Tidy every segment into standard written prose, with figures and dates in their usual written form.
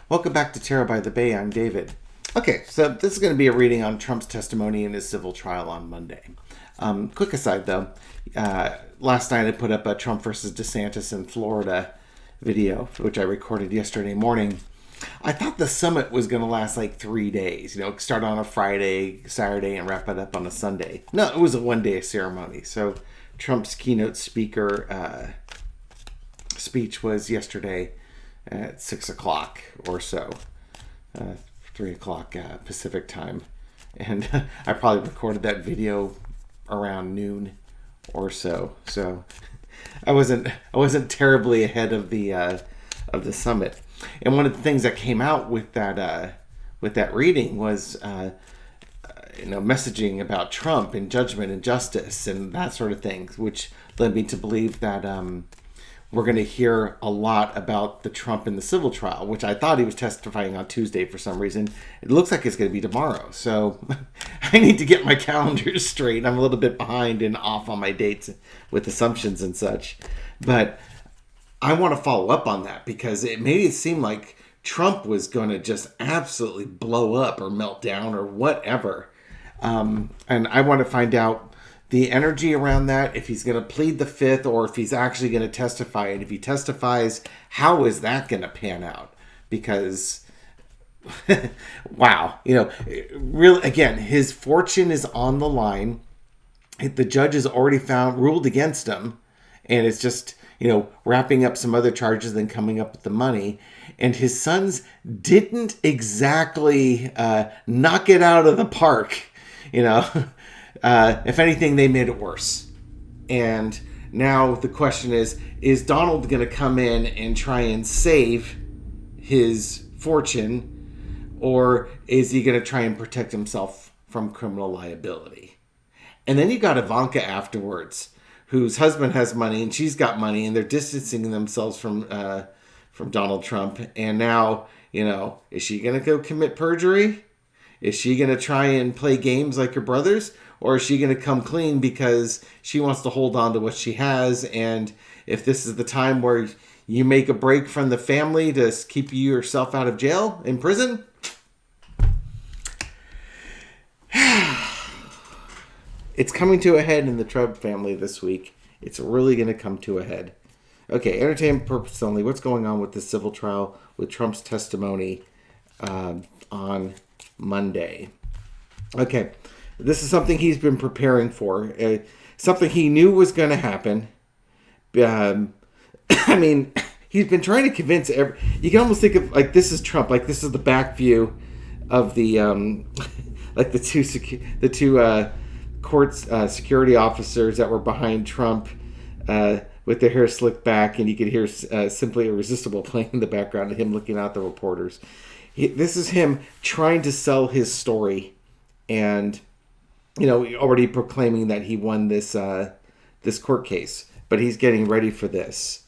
Welcome back to Tarot by the Bay. I'm David. Okay, so this is going to be a reading on Trump's testimony in his civil trial on Monday. Quick aside though, last night I put up a Trump versus DeSantis in Florida video, which I recorded yesterday morning. I thought the summit was going to last like 3 days, start on a Friday, Saturday, and wrap it up on a Sunday. No, it was a one-day ceremony. So Trump's keynote speaker speech was yesterday at 6 o'clock or so, 3 o'clock Pacific time. And I probably recorded that video around noon or so. So I wasn't terribly ahead of the summit. And one of the things that came out with that reading was messaging about Trump and judgment and justice and that sort of thing, which led me to believe that we're going to hear a lot about the Trump in the civil trial, which I thought he was testifying on Tuesday for some reason. It looks like it's going to be tomorrow. So I need to get my calendar straight. I'm a little bit behind and off on my dates with assumptions and such. But I want to follow up on that because it made it seem like Trump was going to just absolutely blow up or melt down or whatever. And I want to find out the energy around that, if he's going to plead the fifth or if he's actually going to testify. And if he testifies, how is that going to pan out? Because, wow, really, again, his fortune is on the line. The judge has already ruled against him. And it's just, wrapping up some other charges and coming up with the money. And his sons didn't exactly knock it out of the park, if anything, they made it worse. And now the question is Donald going to come in and try and save his fortune, or is he going to try and protect himself from criminal liability? And then you got Ivanka afterwards, whose husband has money and she's got money, and they're distancing themselves from Donald Trump. And now, is she going to go commit perjury? Is she going to try and play games like her brothers? Or is she going to come clean because she wants to hold on to what she has? And if this is the time where you make a break from the family to keep yourself out of jail, in prison? It's coming to a head in the Trump family this week. It's really going to come to a head. Okay, entertainment purpose only. What's going on with the civil trial with Trump's testimony on Monday? Okay. This is something he's been preparing for. Something he knew was going to happen. He's been trying to convince you can almost think of, like, this is Trump. Like, this is the back view of the, like, the two court security officers that were behind Trump with their hair slicked back. And you could hear Simply Irresistible playing in the background of him looking out the reporters. This is him trying to sell his story. And already proclaiming that he won this court case, but he's getting ready for this.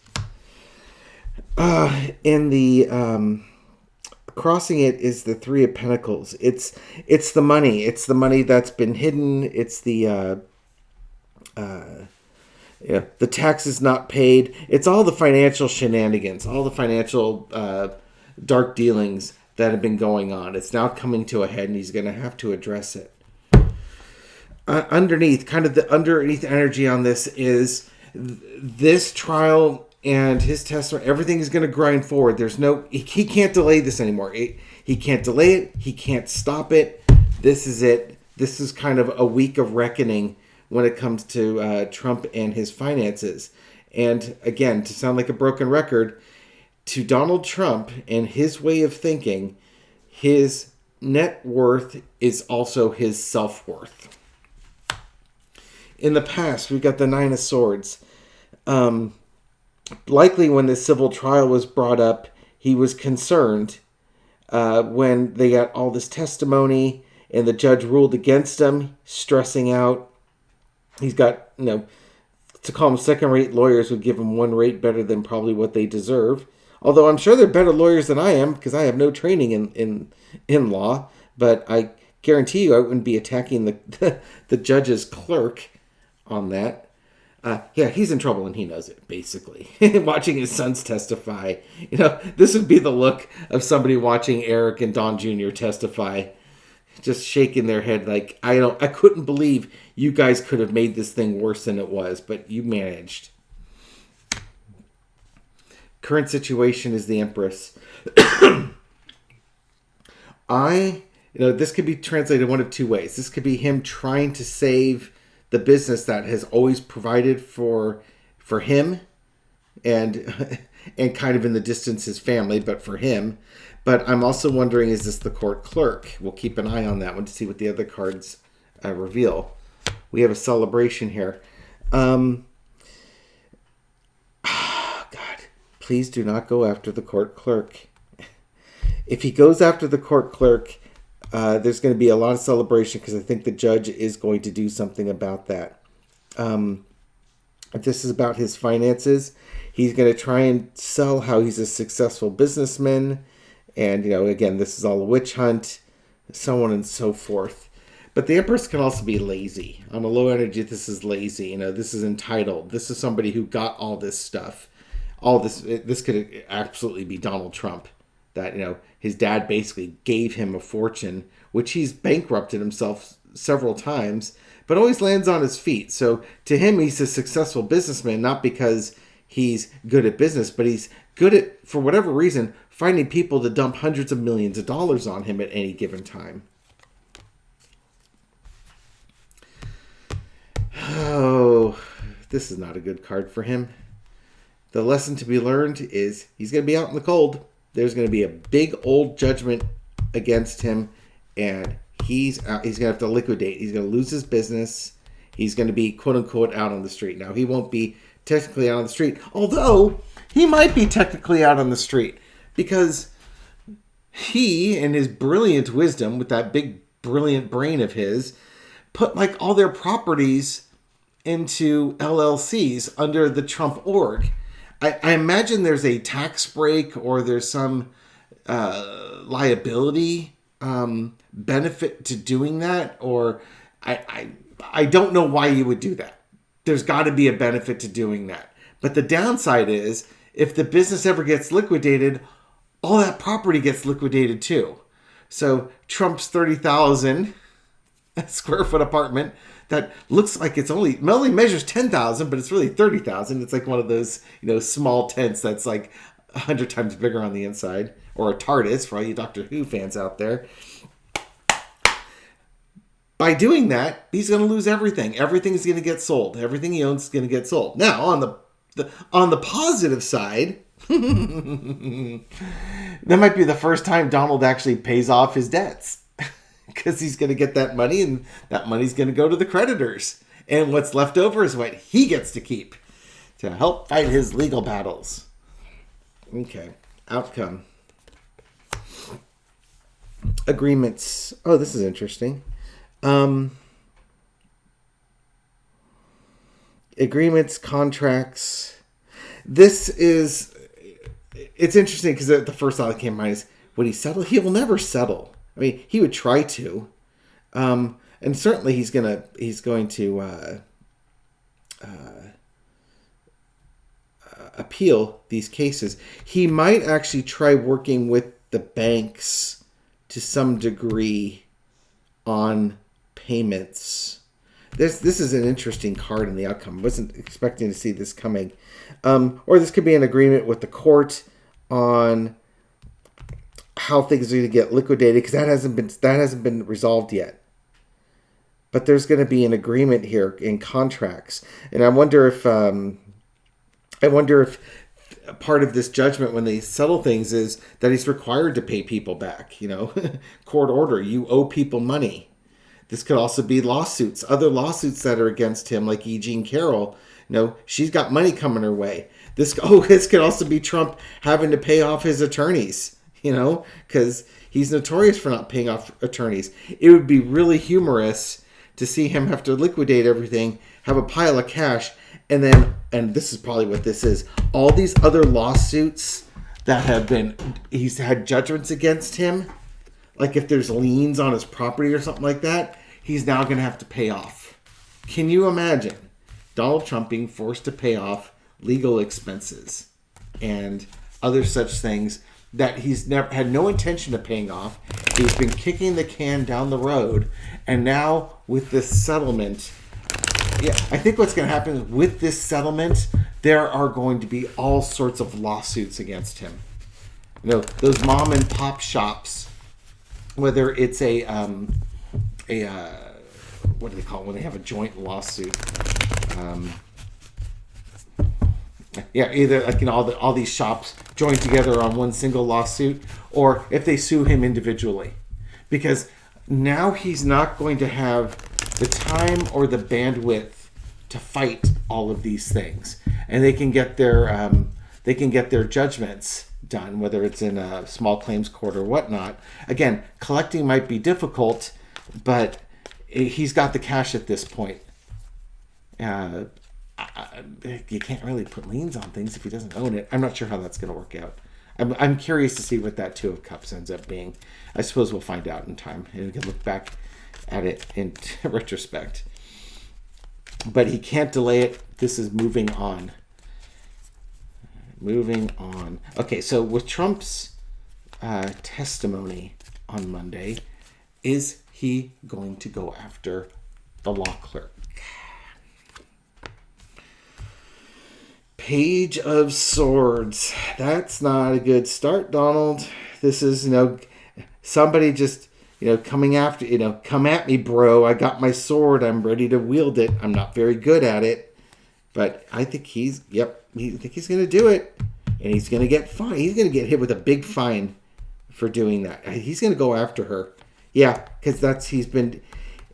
In the crossing it is the Three of Pentacles. It's the money. It's the money that's been hidden. It's the taxes not paid. It's all the financial shenanigans, all the financial dark dealings that have been going on. It's now coming to a head, and he's going to have to address it. Underneath energy on this is this trial and his testimony. Everything is going to grind forward. He can't delay this anymore. He can't delay it. He can't stop it. This is it. This is kind of a week of reckoning when it comes to Trump and his finances. And again, to sound like a broken record, to Donald Trump and his way of thinking, his net worth is also his self-worth. In the past, we've got the Nine of Swords. Likely when the civil trial was brought up, he was concerned when they got all this testimony and the judge ruled against him, stressing out. He's got, to call them second-rate lawyers would give him one rate better than probably what they deserve. Although I'm sure they're better lawyers than I am because I have no training in law. But I guarantee you I wouldn't be attacking the judge's clerk on that. Yeah, he's in trouble and he knows it, basically. Watching his sons testify. This would be the look of somebody watching Eric and Don Jr. testify, just shaking their head like, I couldn't believe you guys could have made this thing worse than it was, but you managed. Current situation is the Empress. This could be translated one of two ways. This could be him trying to save the business that has always provided for him and kind of in the distance his family, but for him. But I'm also wondering, is this the court clerk? We'll keep an eye on that one to see what the other cards reveal. We have a celebration here. God, please do not go after the court clerk. If he goes after the court clerk, there's going to be a lot of celebration because I think the judge is going to do something about that. If this is about his finances, he's going to try and sell how he's a successful businessman. And, again, this is all a witch hunt, so on and so forth. But the Empress can also be lazy. On a low energy, this is lazy. This is entitled. This is somebody who got all this stuff. All this. This could absolutely be Donald Trump. That, his dad basically gave him a fortune, which he's bankrupted himself several times, but always lands on his feet. So to him, he's a successful businessman, not because he's good at business, but he's good at, for whatever reason, finding people to dump hundreds of millions of dollars on him at any given time. Oh, this is not a good card for him. The lesson to be learned is he's going to be out in the cold. There's going to be a big old judgment against him, and he's going to have to liquidate. He's going to lose his business. He's going to be, quote-unquote, out on the street. Now, he won't be technically out on the street, although he might be technically out on the street because he, in his brilliant wisdom, with that big, brilliant brain of his, put, all their properties into LLCs under the Trump org. I imagine there's a tax break or there's some liability benefit to doing that, or I don't know why you would do that. There's got to be a benefit to doing that. But the downside is, if the business ever gets liquidated, all that property gets liquidated too. So Trump's 30,000 square foot apartment that looks like it only measures 10,000, but it's really 30,000. It's like one of those, small tents that's like 100 times bigger on the inside, or a TARDIS for all you Doctor Who fans out there. By doing that, he's going to lose everything. Everything is going to get sold. Everything he owns is going to get sold. Now, on the positive side, that might be the first time Donald actually pays off his debts. Because he's going to get that money, and that money's going to go to the creditors. And what's left over is what he gets to keep to help fight his legal battles. Okay. Outcome. Agreements. Oh, this is interesting. Agreements, contracts. It's interesting because the first thought that came to mind is, would he settle? He will never settle. I mean, he would try to, and certainly he's going to appeal these cases. He might actually try working with the banks to some degree on payments. This is an interesting card in the outcome. I wasn't expecting to see this coming, or this could be an agreement with the court on how things are going to get liquidated, because that hasn't been resolved yet. But there's going to be an agreement here in contracts, and I wonder if part of this judgment when they settle things is that he's required to pay people back. Court order, you owe people money. This could also be lawsuits, other lawsuits that are against him, like E. Jean Carroll. She's got money coming her way. This could also be Trump having to pay off his attorneys. Because he's notorious for not paying off attorneys. It would be really humorous to see him have to liquidate everything, have a pile of cash, and this is probably what this is, all these other lawsuits that he's had judgments against him, like if there's liens on his property or something like that, he's now going to have to pay off. Can you imagine? Donald Trump being forced to pay off legal expenses and other such things that he's never had no intention of paying off. He's been kicking the can down the road, and now with this settlement, I think what's going to happen with this settlement, there are going to be all sorts of lawsuits against him. Those mom and pop shops, whether it's a what do they call it when they have a joint lawsuit? Either like all these shops joined together on one single lawsuit, or if they sue him individually, because now he's not going to have the time or the bandwidth to fight all of these things, and they can get their judgments done, whether it's in a small claims court or whatnot. Again, collecting might be difficult, but he's got the cash at this point. You can't really put liens on things if he doesn't own it. I'm not sure how that's going to work out. I'm curious to see what that Two of Cups ends up being. I suppose we'll find out in time, and we can look back at it in retrospect. But he can't delay it. This is moving on. Moving on. Okay, so with Trump's testimony on Monday, is he going to go after the law clerk? Page of Swords. That's not a good start, Donald. This is, somebody just, coming after, come at me, bro. I got my sword. I'm ready to wield it. I'm not very good at it. But I think he's going to do it. And he's going to get fined. He's going to get hit with a big fine for doing that. He's going to go after her. Yeah, because he's been,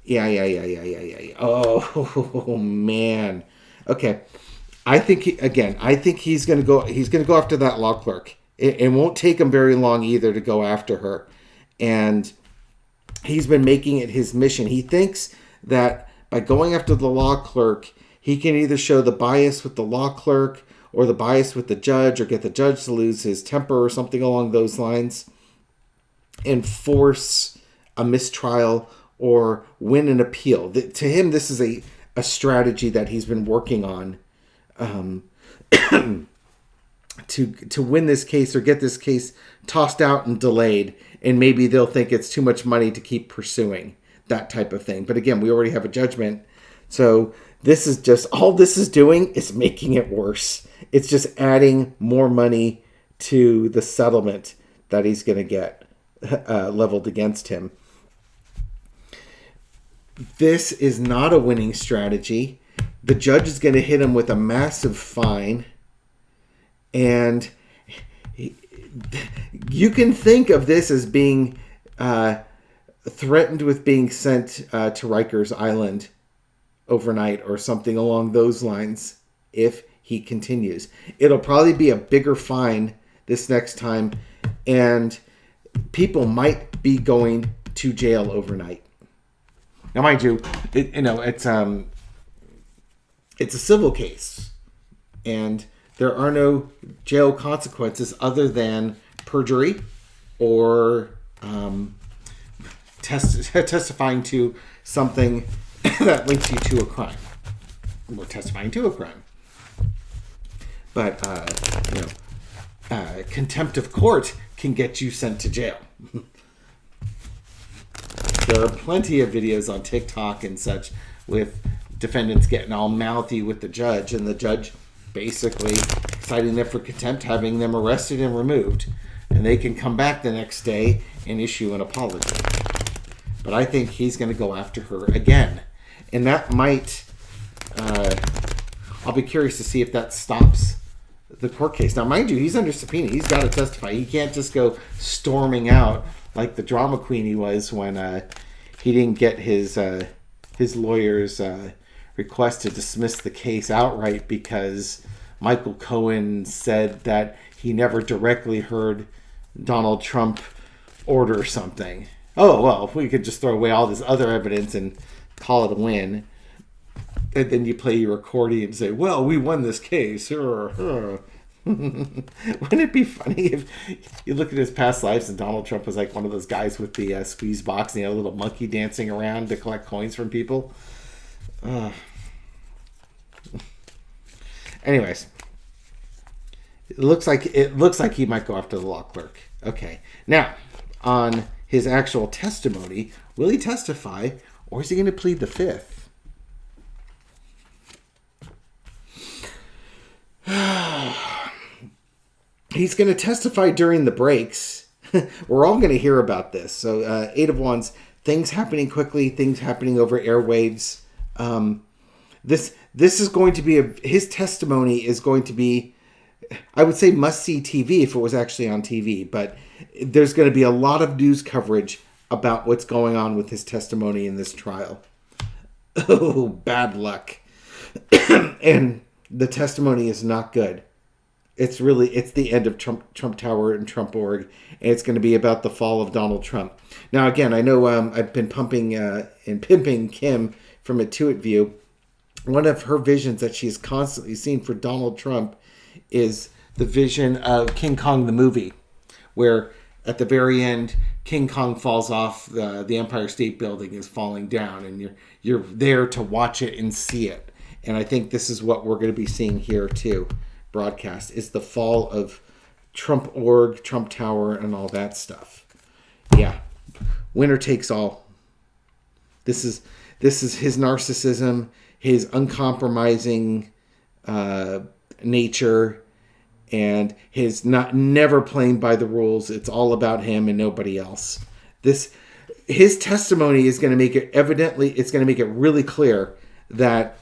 yeah. Oh, man. Okay. I think he's going to go after that law clerk. It won't take him very long either to go after her. And he's been making it his mission. He thinks that by going after the law clerk, he can either show the bias with the law clerk or the bias with the judge, or get the judge to lose his temper or something along those lines, and force a mistrial or win an appeal. To him, this is a strategy that he's been working on to win this case or get this case tossed out and delayed, and maybe they'll think it's too much money to keep pursuing, that type of thing. But again, we already have a judgment, so this is just, all this is doing is making it worse. It's just adding more money to the settlement that he's going to get leveled against him. This is not a winning strategy. The judge is going to hit him with a massive fine. And you can think of this as being threatened with being sent to Rikers Island overnight or something along those lines if he continues. It'll probably be a bigger fine this next time, and people might be going to jail overnight. Now, mind you, it's a civil case, and there are no jail consequences other than perjury or testifying to something that links you to a crime, or testifying to a crime. But contempt of court can get you sent to jail. There are plenty of videos on TikTok and such with defendants getting all mouthy with the judge, and the judge basically citing them for contempt, having them arrested and removed, and they can come back the next day and issue an apology. But I think he's going to go after her again, and that might I'll be curious to see if that stops the court case. Now, mind you, he's under subpoena. He's got to testify. He can't just go storming out like the drama queen he was when he didn't get his lawyer's request to dismiss the case outright because Michael Cohen said that he never directly heard Donald Trump order something. Oh, well, if we could just throw away all this other evidence and call it a win. And then you play your accordion and say, well, we won this case. Wouldn't it be funny if you look at his past lives and Donald Trump was like one of those guys with the squeeze box and he had a little monkey dancing around to collect coins from people? Anyways, it looks like he might go after the law clerk. Okay. Now, on his actual testimony, will he testify, or is he going to plead the fifth? He's going to testify during the breaks. We're all going to hear about this. So, Eight of Wands, things happening quickly, things happening over airwaves. This is going to be his testimony is going to be, I would say, must-see TV if it was actually on TV. But there's going to be a lot of news coverage about what's going on with his testimony in this trial. Oh, bad luck. And the testimony is not good. It's the end of Trump Tower and Trump Org, and it's going to be about the fall of Donald Trump. Now, again, I know I've been pumping and pimping Kim from Intuit View. One of her visions that she's constantly seen for Donald Trump is the vision of King Kong the movie, where at the very end, King Kong falls off, the Empire State Building is falling down, and you're there to watch it and see it. And I think this is what we're going to be seeing here too. Broadcast is the fall of Trump Org, Trump Tower, and all that stuff. Yeah, winner takes all. This is his narcissism, his uncompromising nature, and his never playing by the rules. It's all about him and nobody else. His testimony is going to make it it's going to make it really clear that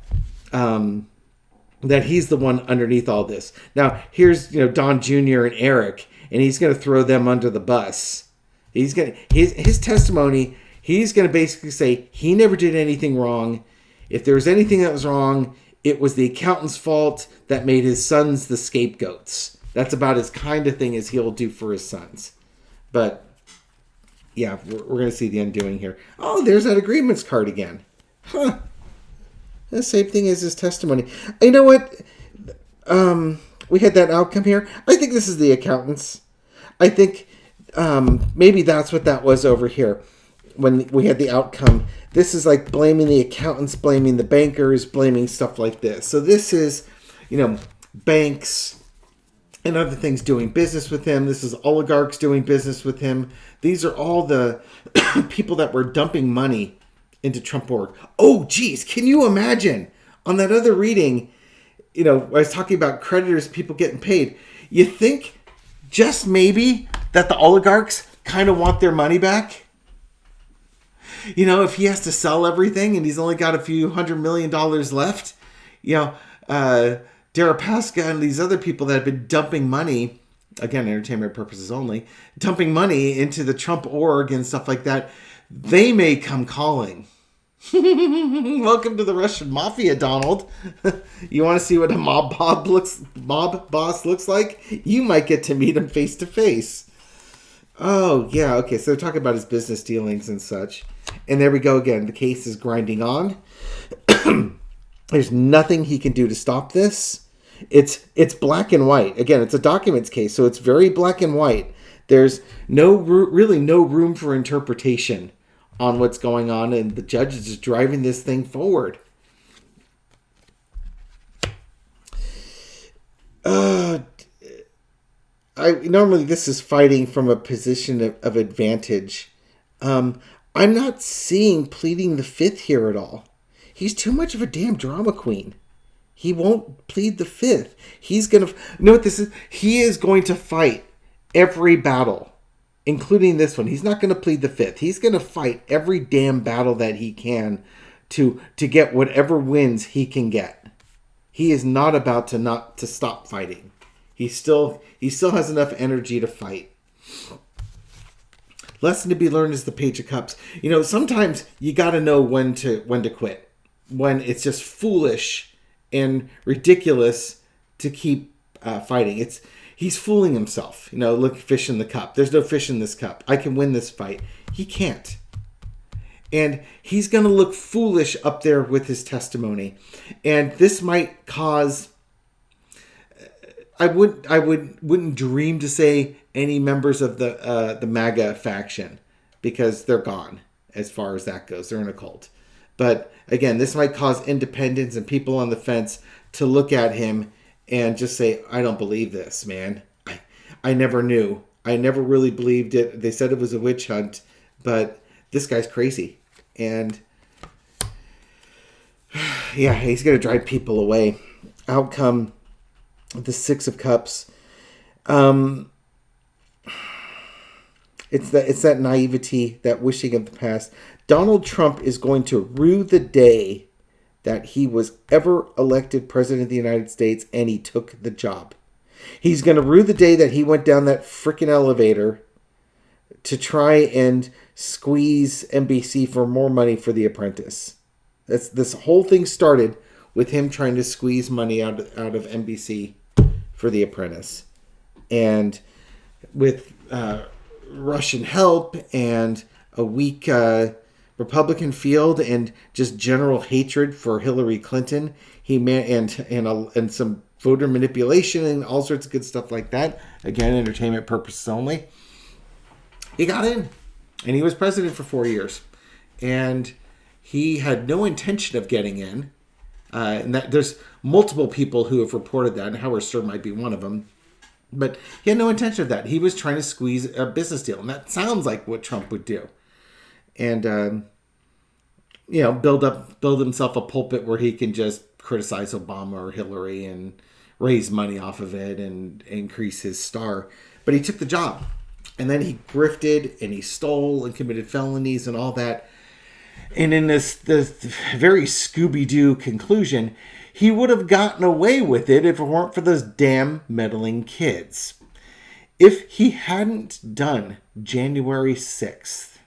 that he's the one underneath all this. Now, here's Don Jr. and Eric, and he's going to throw them under the bus. His testimony, he's going to basically say he never did anything wrong. If there was anything that was wrong, it was the accountant's fault that made his sons the scapegoats. That's about as kind of thing as he'll do for his sons. But yeah, we're going to see the undoing here. Oh, there's that agreements card again. Huh. The same thing as his testimony. You know what? We had that outcome here. I think this is the accountants. I think maybe that's what that was over here when we had the outcome. This is like blaming the accountants, blaming the bankers, blaming stuff like this. So this is, banks and other things doing business with him. This is oligarchs doing business with him. These are all the people that were dumping money into Trump Org. Oh, geez. Can you imagine on that other reading, I was talking about creditors, people getting paid. You think just maybe that the oligarchs kind of want their money back? If he has to sell everything and he's only got a few $100 million left, Deripaska and these other people that have been dumping money, again, entertainment purposes only, dumping money into the Trump Org and stuff like that, they may come calling. Welcome to the Russian Mafia, Donald. You want to see what a mob boss looks like? You might get to meet him face to face. Oh, yeah, okay, so they're talking about his business dealings and such. And there we go again. The case is grinding on. There's nothing he can do to stop this. It's black and white. Again, it's a documents case, so it's very black and white. There's really no room for interpretation on what's going on, and the judge is just driving this thing forward. Normally this is fighting from a position of advantage. I'm not seeing pleading the fifth here at all. He's too much of a damn drama queen. He won't plead the fifth. He's going to... know what this is? He is going to fight every battle, including this one. He's not going to plead the fifth. He's going to fight every damn battle that he can to get whatever wins he can get. He is not about to stop fighting. He still has enough energy to fight. Lesson to be learned is the Page of Cups. Sometimes you got to know when to quit. When it's just foolish and ridiculous to keep fighting. He's fooling himself. Look, fish in the cup. There's no fish in this cup. I can win this fight. He can't. And he's going to look foolish up there with his testimony. And this might cause... I wouldn't dream to say any members of the MAGA faction, because they're gone as far as that goes. They're in a cult. But again, this might cause independents and people on the fence to look at him and just say, I don't believe this, man. I never knew. I never really believed it. They said it was a witch hunt, but this guy's crazy. And yeah, he's going to drive people away. Out come the Six of Cups. It's that naivety, that wishing of the past. Donald Trump is going to rue the day that he was ever elected president of the United States and he took the job. He's going to rue the day that he went down that freaking elevator to try and squeeze NBC for more money for The Apprentice. This whole thing started with him trying to squeeze money out of NBC for The Apprentice. And with Russian help and a weak Republican field and just general hatred for Hillary Clinton, and some voter manipulation and all sorts of good stuff like that. Again, entertainment purposes only. He got in, and he was president for 4 years, and he had no intention of getting in. And that there's multiple people who have reported that, and Howard Stern might be one of them. But he had no intention of that. He was trying to squeeze a business deal, and that sounds like what Trump would do. And build himself a pulpit where he can just criticize Obama or Hillary and raise money off of it and increase his star. But he took the job, and then he grifted and he stole and committed felonies and all that. And in this very Scooby-Doo conclusion, he would have gotten away with it if it weren't for those damn meddling kids. If he hadn't done January 6th,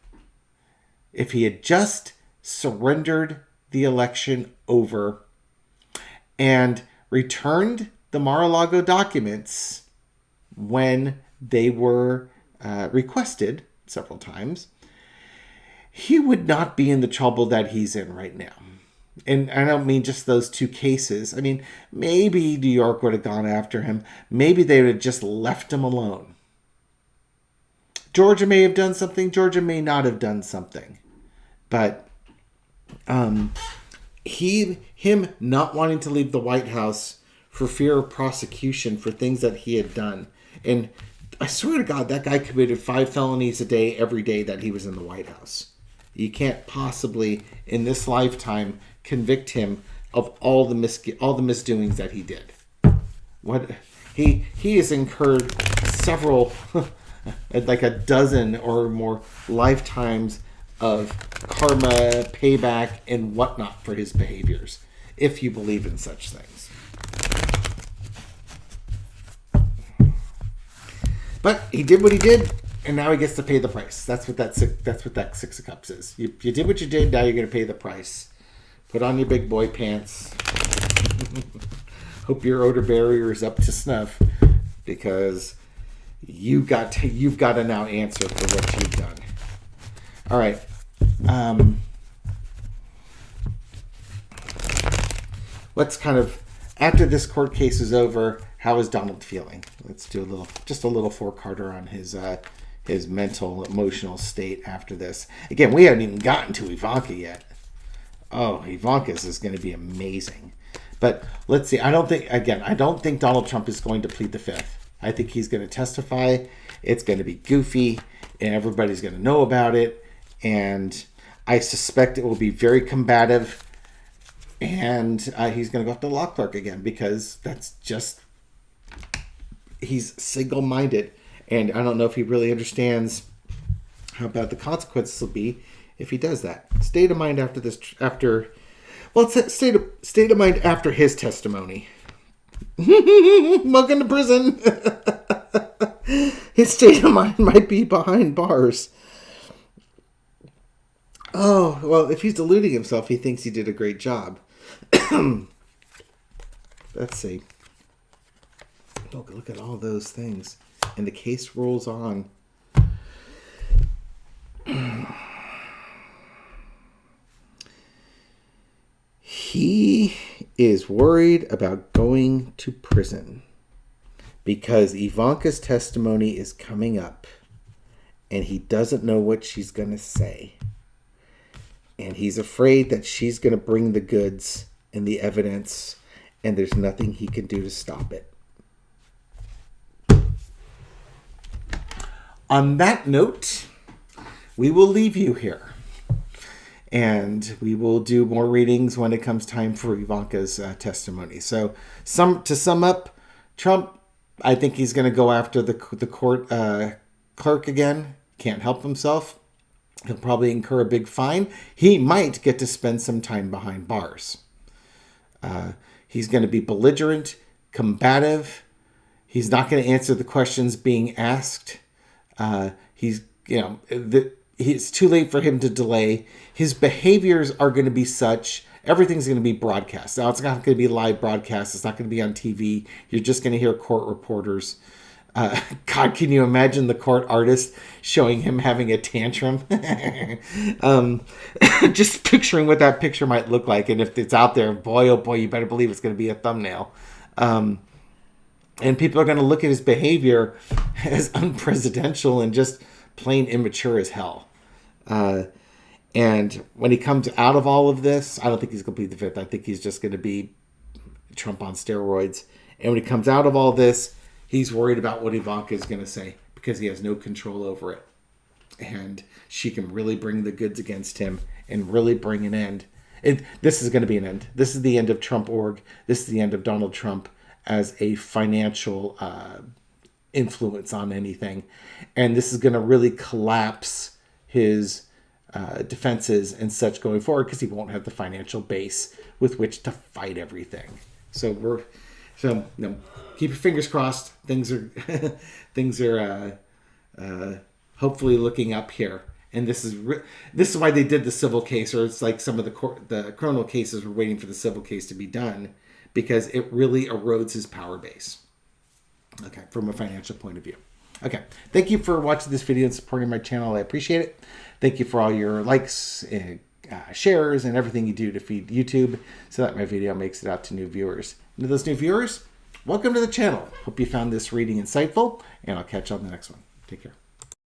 if he had just surrendered the election over and returned the Mar-a-Lago documents when they were requested several times, he would not be in the trouble that he's in right now. And I don't mean just those two cases. I mean, maybe New York would have gone after him. Maybe they would have just left him alone. Georgia may have done something. Georgia may not have done something. But him not wanting to leave the White House for fear of prosecution for things that he had done. And I swear to God, that guy committed 5 felonies a day every day that he was in the White House. You can't possibly, in this lifetime, convict him of all the misdoings that he did. What he has incurred several, like a dozen or more lifetimes of karma, payback, and whatnot for his behaviors, if you believe in such things. But he did what he did, and now he gets to pay the price. That's what that Six of Cups is. You did what you did, now you're going to pay the price. Put on your big boy pants. Hope your odor barrier is up to snuff, because you've got to now answer for what you've done. All right. Let's kind of, after this court case is over, how is Donald feeling? Let's do a little four-carder on his mental, emotional state after this. Again, we haven't even gotten to Ivanka yet. Oh, Ivanka's is going to be amazing. But let's see. I don't think Donald Trump is going to plead the fifth. I think he's going to testify. It's going to be goofy, and everybody's going to know about it. And I suspect it will be very combative. And he's going to go after the law clerk again, because that's just, he's single-minded. And I don't know if he really understands how bad the consequences will be if he does that. State of mind after state of mind after his testimony. Welcome to prison. His state of mind might be behind bars. Oh, well, if he's deluding himself, he thinks he did a great job. Let's see. Look at all those things. And the case rolls on. He is worried about going to prison because Ivanka's testimony is coming up and he doesn't know what she's going to say. And he's afraid that she's going to bring the goods and the evidence and there's nothing he can do to stop it. On that note, we will leave you here. And we will do more readings when it comes time for Ivanka's testimony. So to sum up, Trump, I think he's going to go after the court clerk again. Can't help himself. He'll probably incur a big fine. He might get to spend some time behind bars. He's going to be belligerent, combative. He's not going to answer the questions being asked. It's too late for him to delay. His behaviors are going to be such, everything's going to be broadcast. Now, it's not going to be live broadcast. It's not going to be on TV. You're just going to hear court reporters. God, can you imagine the court artist showing him having a tantrum? Just picturing what that picture might look like. And if it's out there, boy, oh boy, you better believe it's going to be a thumbnail. And people are going to look at his behavior as unpresidential and just plain immature as hell. And when he comes out of all of this, I don't think he's going to plead the fifth. I think he's just going to be Trump on steroids. And when he comes out of all this, he's worried about what Ivanka is going to say because he has no control over it. And she can really bring the goods against him and really bring an end. This is going to be an end. This is the end of Trump org. This is the end of Donald Trump as a financial influence on anything. And this is going to really collapse his defenses and such going forward because he won't have the financial base with which to fight everything. So keep your fingers crossed. Things are hopefully looking up here. And this is why they did the civil case, or it's like some of the criminal cases were waiting for the civil case to be done, because it really erodes his power base. Okay, from a financial point of view. Okay, thank you for watching this video and supporting my channel. I appreciate it. Thank you for all your likes and shares and everything you do to feed YouTube so that my video makes it out to new viewers. And to those new viewers, welcome to the channel. Hope you found this reading insightful, and I'll catch you on the next one. Take care.